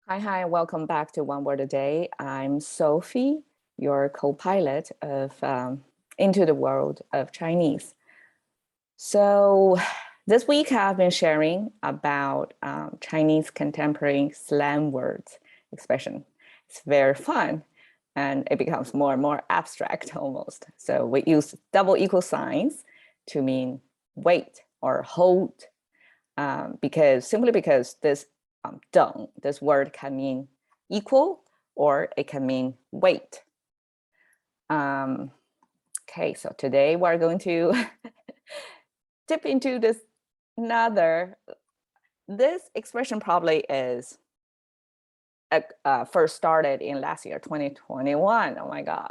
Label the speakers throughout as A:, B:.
A: Hi, welcome back to One Word a Day. I'm Sophie, your co-pilot of Into the World of Chinese. So this week I've been sharing about Chinese contemporary slang words expression. It's very fun and it becomes more and more abstract almost. So we use double equal signs to mean wait or hold simply because this deng, this word can mean equal or it can mean weight. Okay, so today we're going to dip into this this expression probably is first started in last year, 2021. Oh my God,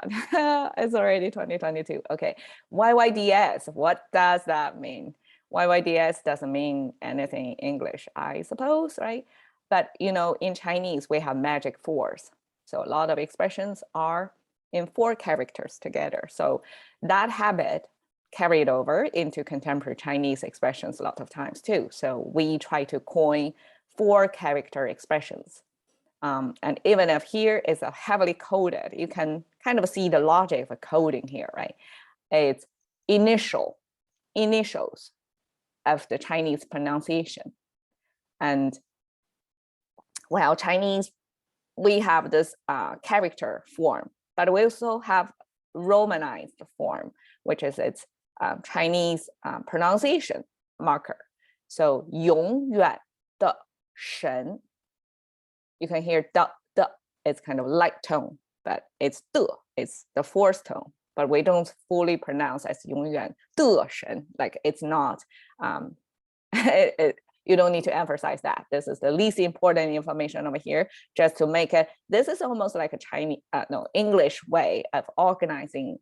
A: it's already 2022. Okay, YYDS, what does that mean? YYDS doesn't mean anything in English, I suppose, right? But in Chinese, we have magic fours. So a lot of expressions are in 4 characters together. So that habit carried over into contemporary Chinese expressions a lot of times too. So we try to coin 4 character expressions. And even if here is a heavily coded, you can kind of see the logic of coding here, right? It's initials of the Chinese pronunciation. And well, Chinese, we have this character form, but we also have Romanized form, which is its Chinese pronunciation marker. So 永远的神. You can hear the, it's kind of light tone, but it's it's the fourth tone, but we don't fully pronounce as 永远的神, like it's not, you don't need to emphasize that. This is the least important information over here, just to make it, this is almost like a English way of organizing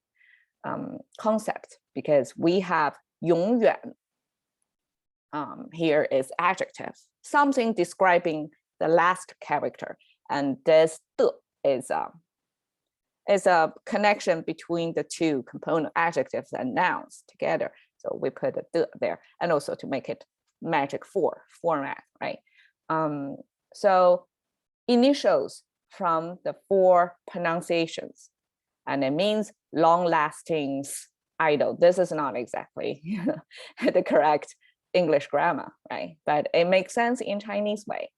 A: concept, because we have 永远, here is adjective, something describing the last character, and this is a connection between the 2 component adjectives and nouns together. So we put a there, and also to make it magic 4 format, right? So initials from the 4 pronunciations, and it means long-lasting idle. This is not exactly the correct English grammar, right? But it makes sense in Chinese way.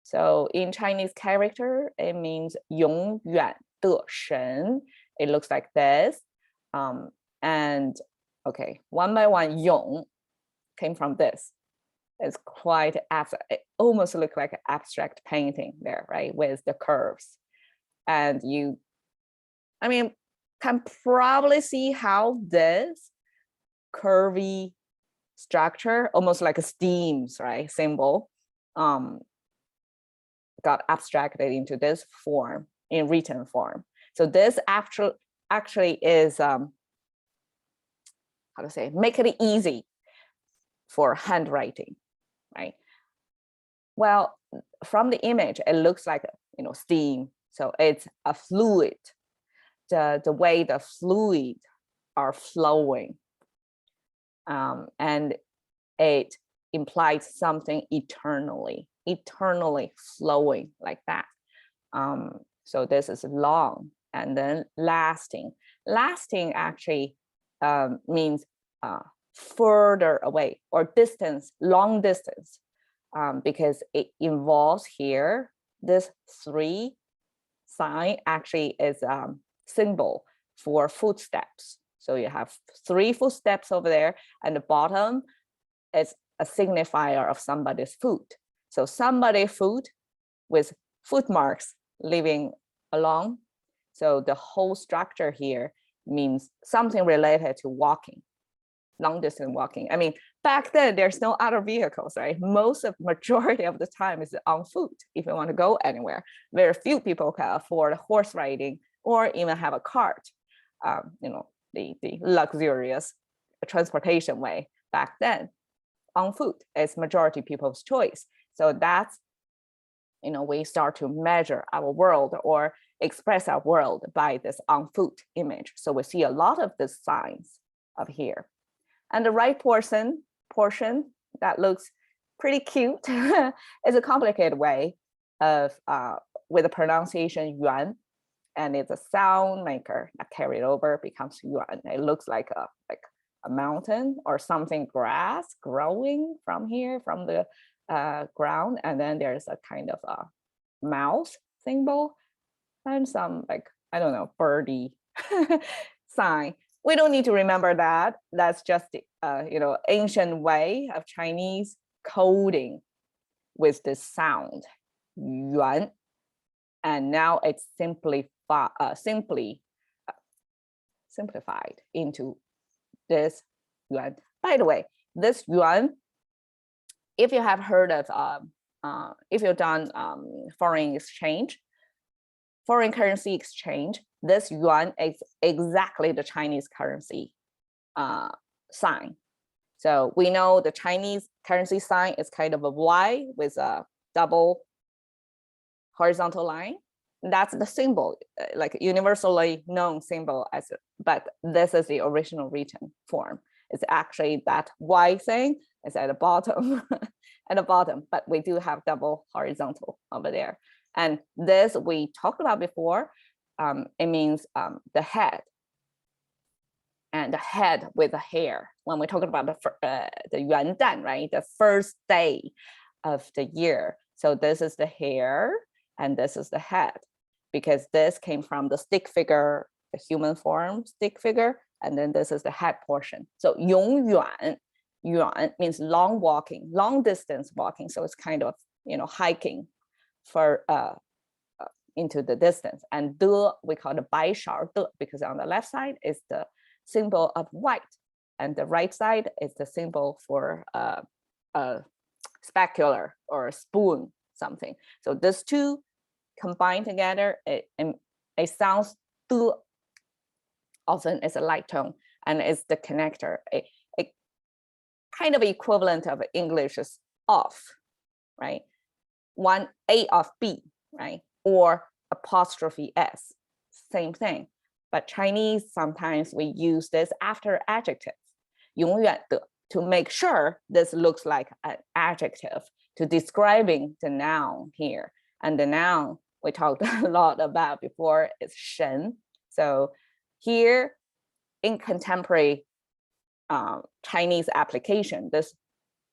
A: So in Chinese character, it means 永远的神. It looks like this. And okay, one by one, 永 came from this. It's quite abstract. It almost looks like an abstract painting there, right? With the curves. And you, can probably see how this curvy structure, almost like a steams, right, symbol, got abstracted into this form, in written form. So this actually is, how to say, make it easy for handwriting, right? Well, from the image, it looks like, steam. So it's a fluid, the way the fluid are flowing. And it implies something eternally flowing like that. So this is long, and then lasting. Lasting actually means further away, or distance, long distance, because it involves here, this 3 sign actually is symbol for footsteps. So you have 3 footsteps over there, and the bottom is a signifier of somebody's foot. So somebody's foot with foot marks living along. So the whole structure here means something related to walking, long distance walking. Back then there's no other vehicles, right? Majority of the time is on foot if you want to go anywhere. Very few people can afford horse riding or even have a cart, the luxurious transportation way back then. On foot is majority people's choice. So that's, we start to measure our world or express our world by this on foot image. So we see a lot of the signs of here. And the right portion that looks pretty cute is a complicated way of with the pronunciation Yuan, and it's a sound maker that carried over becomes Yuan. It looks like a mountain or something, grass growing from here from the ground, and then there's a kind of a mouth symbol and some like, I don't know, birdie sign. We don't need to remember that. That's just ancient way of Chinese coding with this sound Yuan, and now it's simply simplified into this Yuan. By the way, this Yuan, if you have heard of if you've done foreign currency exchange, this Yuan is exactly the Chinese currency sign. So we know the Chinese currency sign is kind of a Y with a double horizontal line. That's the symbol, like universally known symbol as, but this is the original written form. It's actually that Y thing is at the bottom, at the bottom, but we do have double horizontal over there. And this we talked about before. It means the head, and the head with the hair. When we talk about the Yuan Dan, right, the first day of the year. So this is the hair, and this is the head, because this came from the stick figure, the human form stick figure, and then this is the head portion. So Yuan means long walking, long distance walking. So it's kind of hiking for into the distance. And de, we call it bai shao de, because on the left side is the symbol of white, and the right side is the symbol for specular or spoon something. So these two combined together, it sounds de, often is a light tone, and it's the connector. A kind of equivalent of English is off, right? One A of B, right? Or apostrophe S, same thing. But Chinese, sometimes we use this after adjectives, 永远的, to make sure this looks like an adjective to describing the noun here. And the noun we talked a lot about before is 神. So here in contemporary Chinese application, this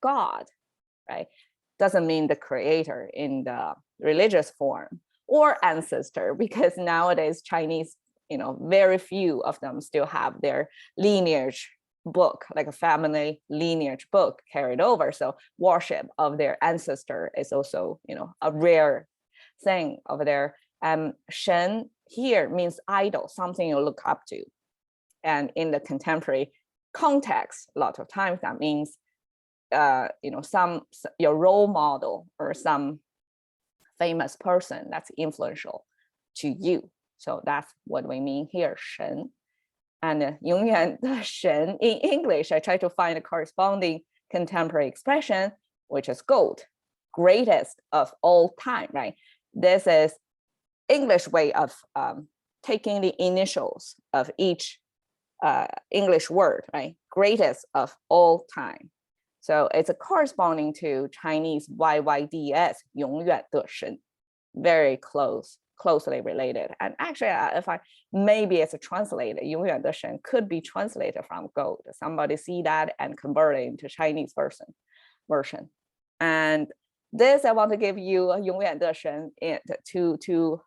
A: God, right, doesn't mean the creator in the religious form or ancestor, because nowadays Chinese, very few of them still have their lineage book, like a family lineage book carried over. So worship of their ancestor is also, a rare thing over there. Shen here means idol, something you look up to. And in the contemporary context, a lot of times that means your role model or some famous person that's influential to you. So that's what we mean here, 神. And 永远的神 in English, I try to find a corresponding contemporary expression, which is GOAT, greatest of all time, right? This is English way of taking the initials of each English word, right? Greatest of all time. So it's a corresponding to Chinese YYDS, 永远的神, very closely related. And actually, maybe it's a translated, 永远的神 could be translated from GOAT. Somebody see that and convert it into Chinese version. And this, I want to give you 永远的神to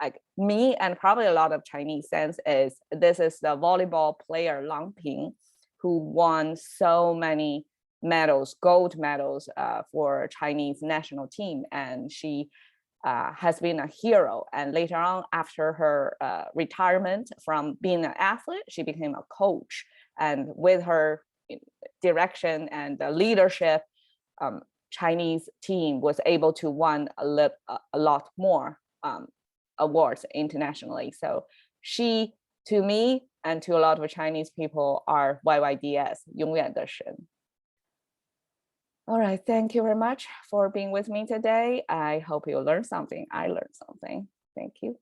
A: like me and probably a lot of Chinese sense is this is the volleyball player Lang Ping, who won so many medals, gold medals for Chinese national team, and she has been a hero. And later on, after her retirement from being an athlete, she became a coach. And with her direction and leadership, Chinese team was able to win a lot more awards internationally. So she, to me, and to a lot of Chinese people, are YYDS, 永远的神. All right, thank you very much for being with me today. I hope you learned something. I learned something. Thank you.